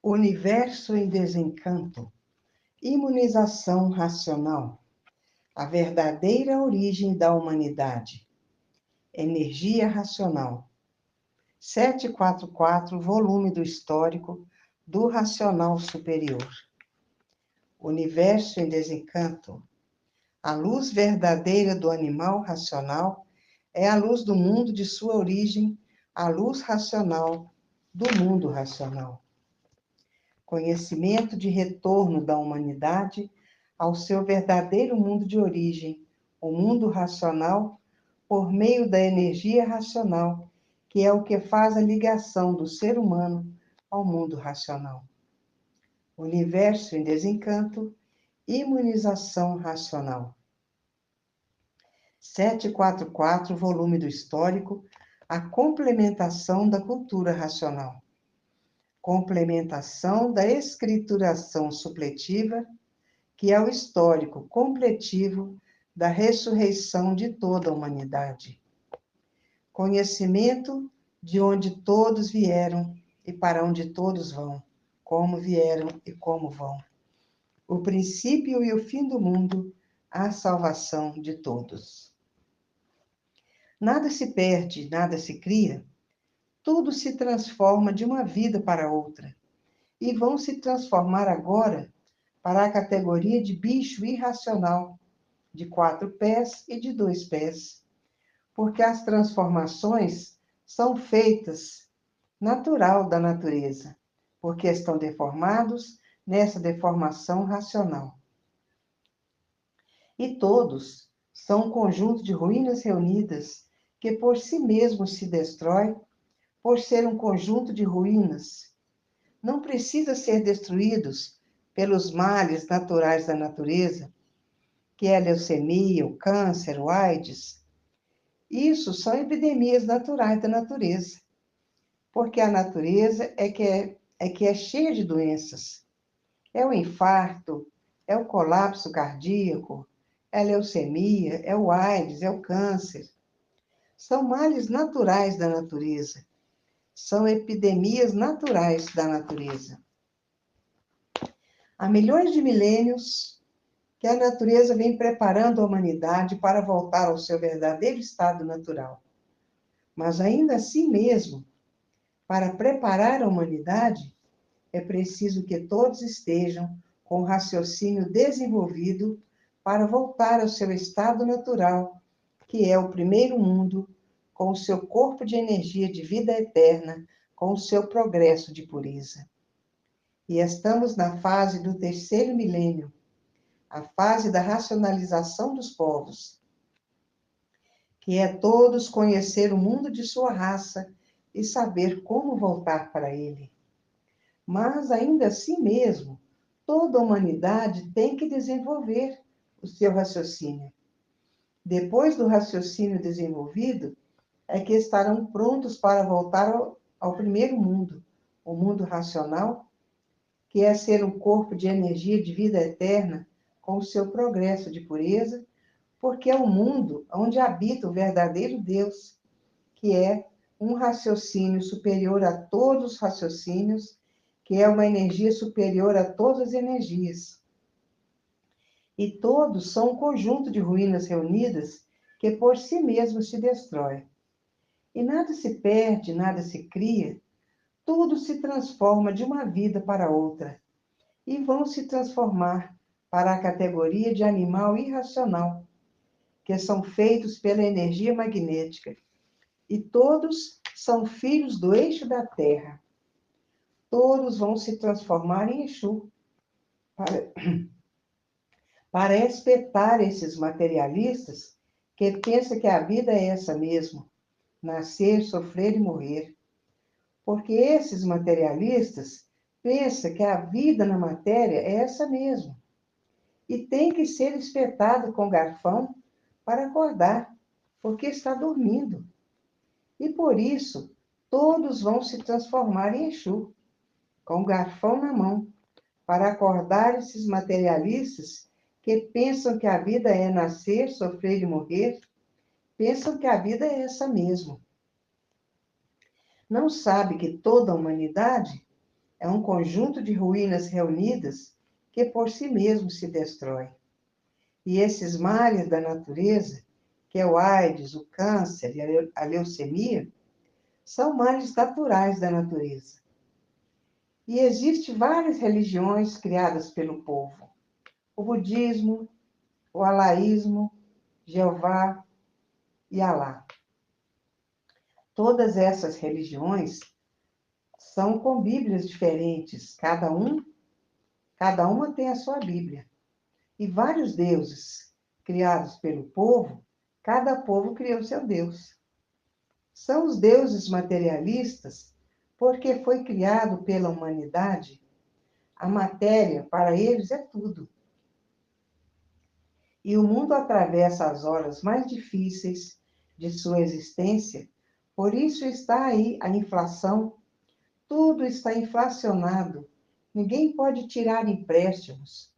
Universo em desencanto, imunização racional, a verdadeira origem da humanidade, energia racional. 744, volume do histórico do racional superior. Universo em desencanto, a luz verdadeira do animal racional é a luz do mundo de sua origem, a luz racional do mundo racional. Conhecimento de retorno da humanidade ao seu verdadeiro mundo de origem, o mundo racional, por meio da energia racional, que é o que faz a ligação do ser humano ao mundo racional. Universo em desencanto, imunização racional. 744, volume do histórico, a complementação da cultura racional. Complementação da escrituração supletiva, que é o histórico completivo da ressurreição de toda a humanidade. Conhecimento de onde todos vieram e para onde todos vão, como vieram e como vão. O princípio e o fim do mundo, a salvação de todos. Nada se perde, nada se cria, tudo se transforma de uma vida para outra, e vão se transformar agora para a categoria de bicho irracional, de 4 pés e de 2 pés, porque as transformações são feitas natural da natureza, porque estão deformados nessa deformação racional. E todos são um conjunto de ruínas reunidas que por si mesmos se destrói, por ser um conjunto de ruínas. Não precisa ser destruídos pelos males naturais da natureza, que é a leucemia, o câncer, o AIDS. Isso são epidemias naturais da natureza, porque a natureza é que é cheia de doenças. É o infarto, é o colapso cardíaco, é a leucemia, é o AIDS, é o câncer. São males naturais da natureza. São epidemias naturais da natureza. Há milhões de milênios que a natureza vem preparando a humanidade para voltar ao seu verdadeiro estado natural. Mas ainda assim mesmo, para preparar a humanidade, é preciso que todos estejam com o raciocínio desenvolvido para voltar ao seu estado natural, que é o primeiro mundo, com o seu corpo de energia de vida eterna, com o seu progresso de pureza. E estamos na fase do terceiro milênio, a fase da racionalização dos povos, que é todos conhecer o mundo de sua raça e saber como voltar para ele. Mas, ainda assim mesmo, toda a humanidade tem que desenvolver o seu raciocínio. Depois do raciocínio desenvolvido, é que estarão prontos para voltar ao primeiro mundo, o mundo racional, que é ser um corpo de energia de vida eterna com o seu progresso de pureza, porque é o mundo onde habita o verdadeiro Deus, que é um raciocínio superior a todos os raciocínios, que é uma energia superior a todas as energias. E todos são um conjunto de ruínas reunidas que por si mesmos se destrói. E nada se perde, nada se cria, tudo se transforma de uma vida para outra, e vão se transformar para a categoria de animal irracional, que são feitos pela energia magnética, e todos são filhos do eixo da Terra. Todos vão se transformar em Exu, para espetar esses materialistas que pensam que a vida é essa mesmo, nascer, sofrer e morrer. Porque esses materialistas pensam que a vida na matéria é essa mesmo, e tem que ser espetado com garfão para acordar, porque está dormindo. E por isso, todos vão se transformar em Exu, com o garfão na mão, para acordar esses materialistas que pensam que a vida é nascer, sofrer e morrer, pensam que a vida é essa mesmo. Não sabe que toda a humanidade é um conjunto de ruínas reunidas que por si mesmo se destrói. E esses males da natureza, que é o AIDS, o câncer e a leucemia, são males naturais da natureza. E existem várias religiões criadas pelo povo. O budismo, o alaísmo, Jeová e Alá. Todas essas religiões são com Bíblias diferentes, cada uma tem a sua Bíblia. E vários deuses criados pelo povo, cada povo criou seu Deus. São os deuses materialistas, porque foi criado pela humanidade. A matéria, para eles, é tudo. E o mundo atravessa as horas mais difíceis de sua existência, por isso está aí a inflação. Tudo está inflacionado. Ninguém pode tirar empréstimos,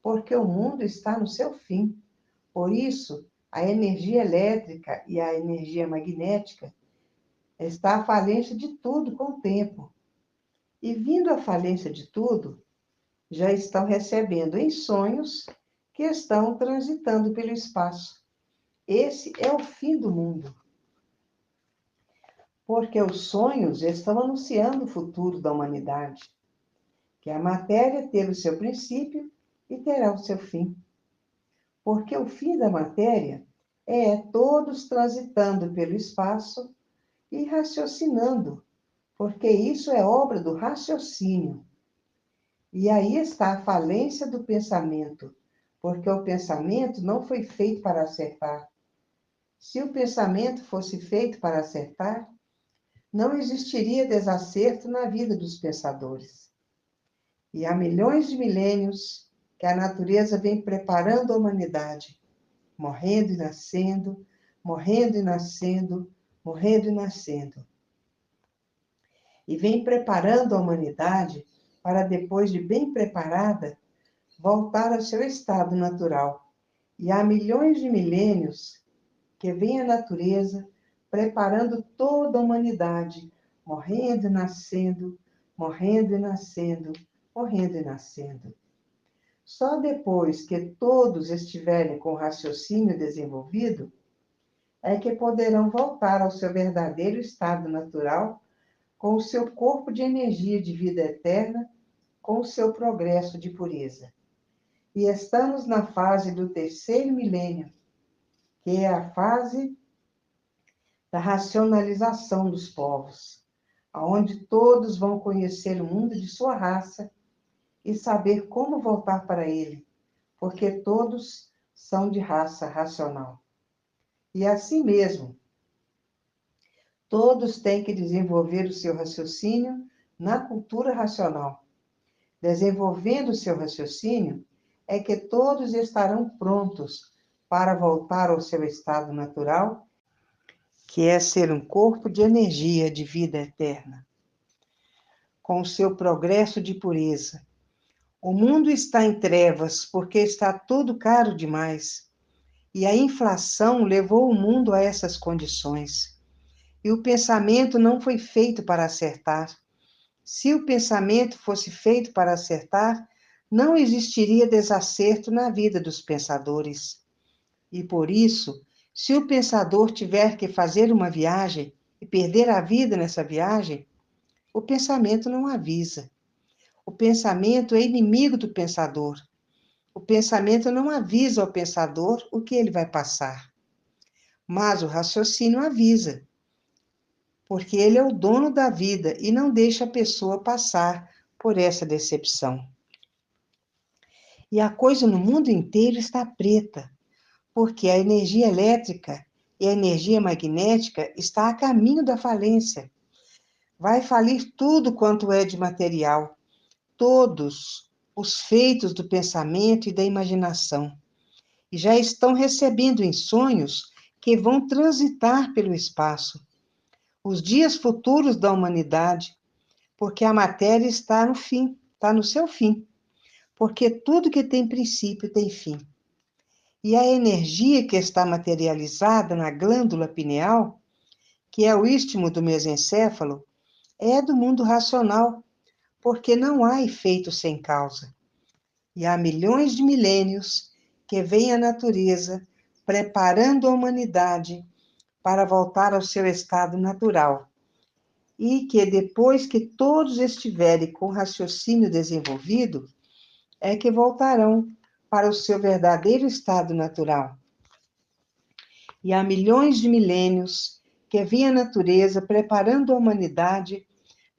porque o mundo está no seu fim. Por isso, a energia elétrica e a energia magnética está à falência de tudo com o tempo. E vindo à falência de tudo, já estão recebendo em sonhos que estão transitando pelo espaço. Esse é o fim do mundo. Porque os sonhos estão anunciando o futuro da humanidade, que a matéria terá o seu princípio e terá o seu fim. Porque o fim da matéria é todos transitando pelo espaço e raciocinando, porque isso é obra do raciocínio. E aí está a falência do pensamento, porque o pensamento não foi feito para acertar. Se o pensamento fosse feito para acertar, não existiria desacerto na vida dos pensadores. E há milhões de milênios que a natureza vem preparando a humanidade, morrendo e nascendo, morrendo e nascendo, morrendo e nascendo. E vem preparando a humanidade para, depois de bem preparada, voltar ao seu estado natural. E há milhões de milênios que vem a natureza preparando toda a humanidade, morrendo e nascendo, morrendo e nascendo, morrendo e nascendo. Só depois que todos estiverem com o raciocínio desenvolvido, é que poderão voltar ao seu verdadeiro estado natural, com o seu corpo de energia de vida eterna, com o seu progresso de pureza. E estamos na fase do terceiro milênio, que é a fase da racionalização dos povos, onde todos vão conhecer o mundo de sua raça e saber como voltar para ele, porque todos são de raça racional. E assim mesmo, todos têm que desenvolver o seu raciocínio na cultura racional. Desenvolvendo o seu raciocínio, é que todos estarão prontos para voltar ao seu estado natural, que é ser um corpo de energia de vida eterna, com o seu progresso de pureza. O mundo está em trevas porque está tudo caro demais, e a inflação levou o mundo a essas condições. E o pensamento não foi feito para acertar. Se o pensamento fosse feito para acertar, não existiria desacerto na vida dos pensadores. E por isso, se o pensador tiver que fazer uma viagem e perder a vida nessa viagem, o pensamento não avisa. O pensamento é inimigo do pensador. O pensamento não avisa ao pensador o que ele vai passar. Mas o raciocínio avisa, porque ele é o dono da vida e não deixa a pessoa passar por essa decepção. E a coisa no mundo inteiro está preta, porque a energia elétrica e a energia magnética está a caminho da falência. Vai falir tudo quanto é de material, todos os feitos do pensamento e da imaginação. E já estão recebendo em sonhos que vão transitar pelo espaço. Os dias futuros da humanidade, porque a matéria está no fim, está no seu fim. Porque tudo que tem princípio tem fim. E a energia que está materializada na glândula pineal, que é o istmo do mesencéfalo, é do mundo racional, porque não há efeito sem causa. E há milhões de milênios que vem a natureza preparando a humanidade para voltar ao seu estado natural. E que depois que todos estiverem com o raciocínio desenvolvido, é que voltarão para o seu verdadeiro estado natural. E há milhões de milênios que vem a natureza preparando a humanidade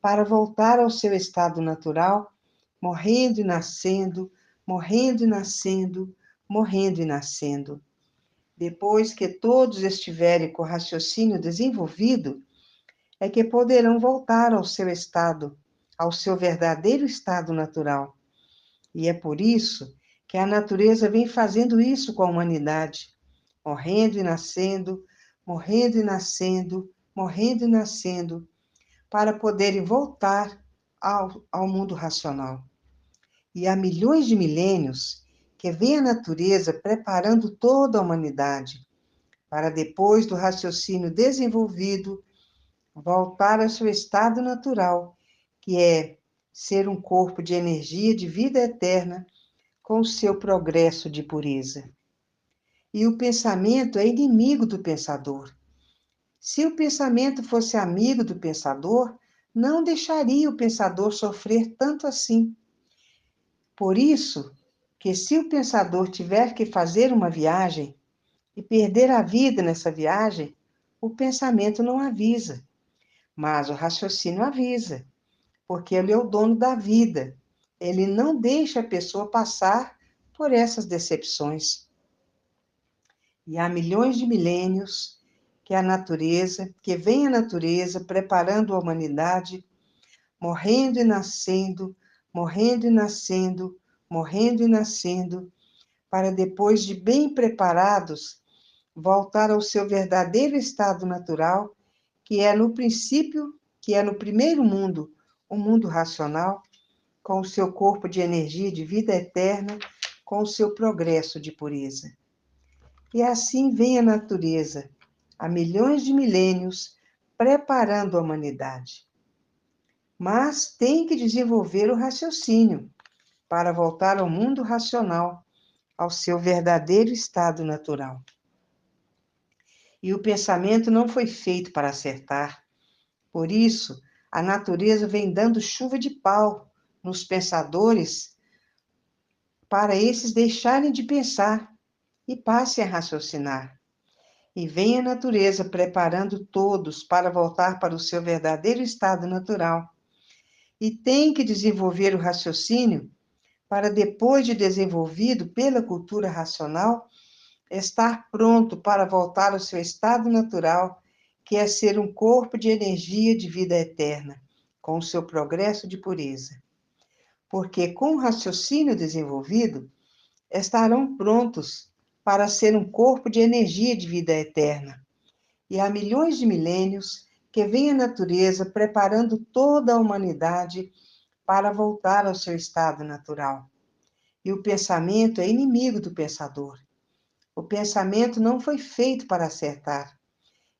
para voltar ao seu estado natural, morrendo e nascendo, morrendo e nascendo, morrendo e nascendo. Depois que todos estiverem com o raciocínio desenvolvido, é que poderão voltar ao seu estado, ao seu verdadeiro estado natural. E é por isso que a natureza vem fazendo isso com a humanidade, morrendo e nascendo, morrendo e nascendo, morrendo e nascendo, para poderem voltar ao mundo racional. E há milhões de milênios que vem a natureza preparando toda a humanidade para, depois do raciocínio desenvolvido, voltar ao seu estado natural, que é ser um corpo de energia de vida eterna com o seu progresso de pureza. E o pensamento é inimigo do pensador. Se o pensamento fosse amigo do pensador, não deixaria o pensador sofrer tanto assim. Por isso, que se o pensador tiver que fazer uma viagem e perder a vida nessa viagem, o pensamento não avisa, mas o raciocínio avisa, porque ele é o dono da vida. Ele não deixa a pessoa passar por essas decepções. E há milhões de milênios que vem a natureza preparando a humanidade, morrendo e nascendo, morrendo e nascendo, morrendo e nascendo, para depois de bem preparados, voltar ao seu verdadeiro estado natural, que é no princípio, que é no primeiro mundo, o mundo racional, com o seu corpo de energia de vida eterna, com o seu progresso de pureza. E assim vem a natureza, há milhões de milênios, preparando a humanidade. Mas tem que desenvolver o raciocínio para voltar ao mundo racional, ao seu verdadeiro estado natural. E o pensamento não foi feito para acertar. Por isso, a natureza vem dando chuva de pau nos pensadores para esses deixarem de pensar e passem a raciocinar. E vem a natureza preparando todos para voltar para o seu verdadeiro estado natural. E tem que desenvolver o raciocínio para, depois de desenvolvido pela cultura racional, estar pronto para voltar ao seu estado natural, que é ser um corpo de energia de vida eterna, com o seu progresso de pureza. Porque com o raciocínio desenvolvido, estarão prontos para ser um corpo de energia de vida eterna. E há milhões de milênios que vem a natureza preparando toda a humanidade para voltar ao seu estado natural. E o pensamento é inimigo do pensador. O pensamento não foi feito para acertar.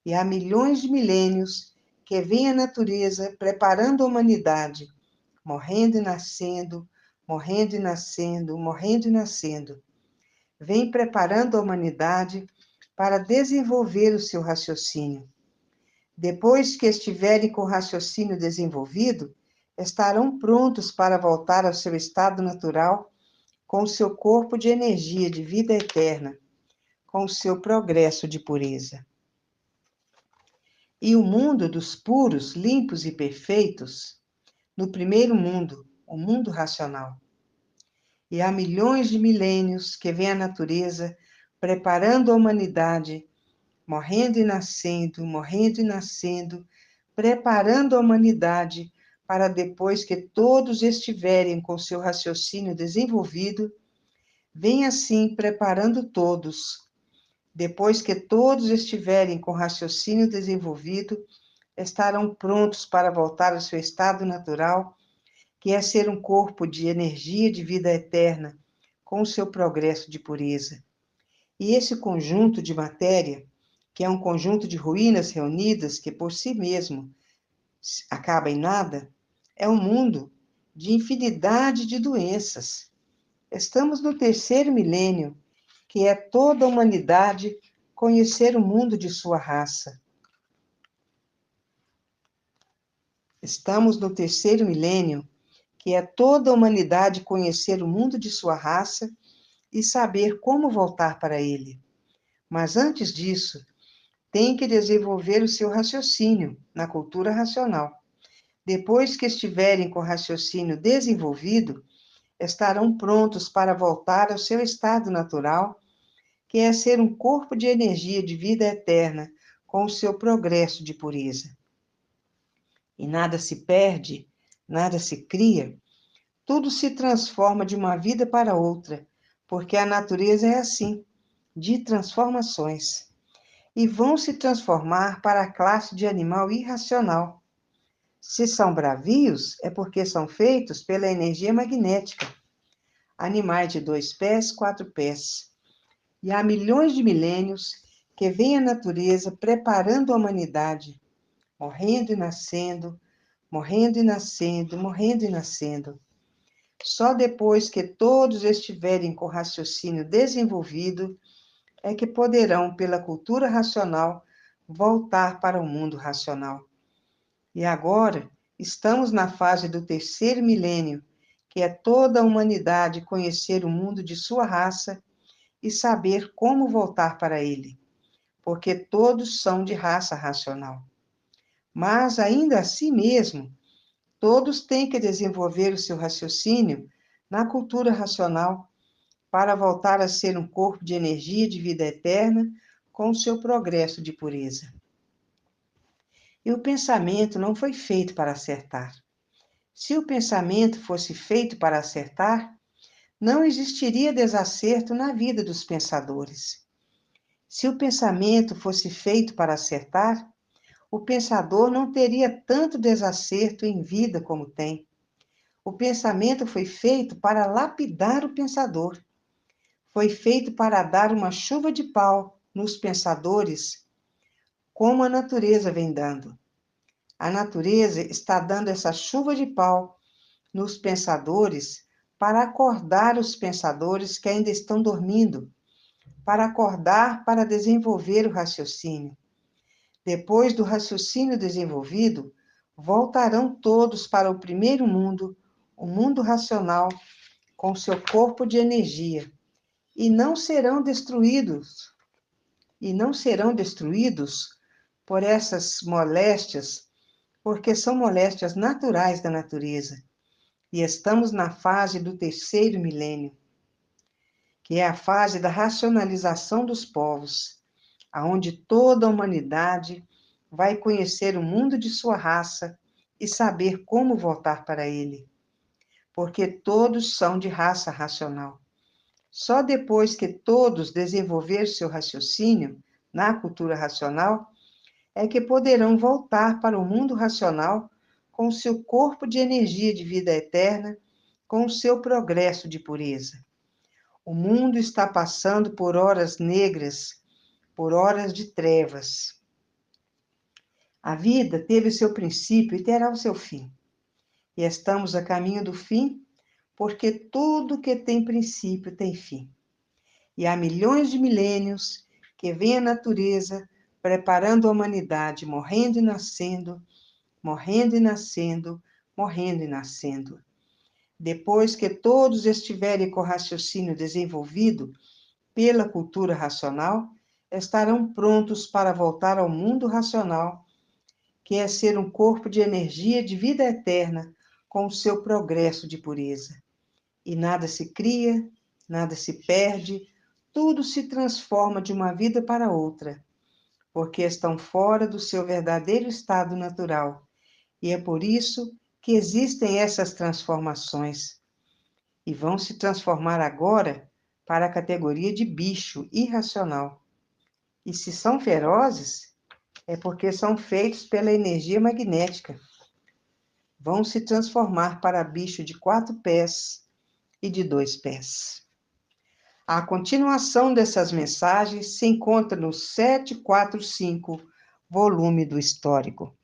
E há milhões de milênios que vem a natureza preparando a humanidade, morrendo e nascendo, morrendo e nascendo, morrendo e nascendo. Vem preparando a humanidade para desenvolver o seu raciocínio. Depois que estiverem com o raciocínio desenvolvido, estarão prontos para voltar ao seu estado natural com o seu corpo de energia de vida eterna, com o seu progresso de pureza. E o mundo dos puros, limpos e perfeitos, no primeiro mundo, o mundo racional. E há milhões de milênios que vem a natureza preparando a humanidade, morrendo e nascendo, preparando a humanidade para, depois que todos estiverem com seu raciocínio desenvolvido, vem assim preparando todos. Depois que todos estiverem com raciocínio desenvolvido, estarão prontos para voltar ao seu estado natural, que é ser um corpo de energia de vida eterna, com o seu progresso de pureza. E esse conjunto de matéria, que é um conjunto de ruínas reunidas, que por si mesmo acaba em nada, é um mundo de infinidade de doenças. Estamos no terceiro milênio, que é toda a humanidade conhecer o mundo de sua raça. Estamos no terceiro milênio, que é toda a humanidade conhecer o mundo de sua raça e saber como voltar para ele. Mas antes disso, tem que desenvolver o seu raciocínio na cultura racional. Depois que estiverem com o raciocínio desenvolvido, estarão prontos para voltar ao seu estado natural, que é ser um corpo de energia de vida eterna, com o seu progresso de pureza. E nada se perde, nada se cria, tudo se transforma de uma vida para outra, porque a natureza é assim, de transformações. E vão se transformar para a classe de animal irracional. Se são bravios, é porque são feitos pela energia magnética. Animais de 2 pés, 4 pés. E há milhões de milênios que vem a natureza preparando a humanidade, morrendo e nascendo, morrendo e nascendo, morrendo e nascendo. Só depois que todos estiverem com o raciocínio desenvolvido, é que poderão, pela cultura racional, voltar para o mundo racional. E agora, estamos na fase do terceiro milênio, que é toda a humanidade conhecer o mundo de sua raça e saber como voltar para ele, porque todos são de raça racional. Mas, ainda assim mesmo, todos têm que desenvolver o seu raciocínio na cultura racional para voltar a ser um corpo de energia de vida eterna com o seu progresso de pureza. E o pensamento não foi feito para acertar. Se o pensamento fosse feito para acertar, não existiria desacerto na vida dos pensadores. Se o pensamento fosse feito para acertar, o pensador não teria tanto desacerto em vida como tem. O pensamento foi feito para lapidar o pensador. Foi feito para dar uma chuva de pau nos pensadores, como a natureza vem dando. A natureza está dando essa chuva de pau nos pensadores para acordar os pensadores que ainda estão dormindo, para acordar para desenvolver o raciocínio. Depois do raciocínio desenvolvido, voltarão todos para o primeiro mundo, o mundo racional, com seu corpo de energia, e não serão destruídos por essas moléstias, porque são moléstias naturais da natureza. E estamos na fase do terceiro milênio, que é a fase da racionalização dos povos, aonde toda a humanidade vai conhecer o mundo de sua raça e saber como voltar para ele, porque todos são de raça racional. Só depois que todos desenvolver seu raciocínio na cultura racional, é que poderão voltar para o mundo racional com seu corpo de energia de vida eterna, com o seu progresso de pureza. O mundo está passando por horas negras, por horas de trevas. A vida teve o seu princípio e terá o seu fim. E estamos a caminho do fim, porque tudo que tem princípio tem fim. E há milhões de milênios que vem a natureza preparando a humanidade, morrendo e nascendo, morrendo e nascendo, morrendo e nascendo. Depois que todos estiverem com o raciocínio desenvolvido pela cultura racional, estarão prontos para voltar ao mundo racional, que é ser um corpo de energia de vida eterna com o seu progresso de pureza. E nada se cria, nada se perde, tudo se transforma de uma vida para outra, porque estão fora do seu verdadeiro estado natural. E é por isso que existem essas transformações. E vão se transformar agora para a categoria de bicho irracional. E se são ferozes, é porque são feitos pela energia magnética. Vão se transformar para bicho de 4 pés e de 2 pés. A continuação dessas mensagens se encontra no 745, volume do Histórico.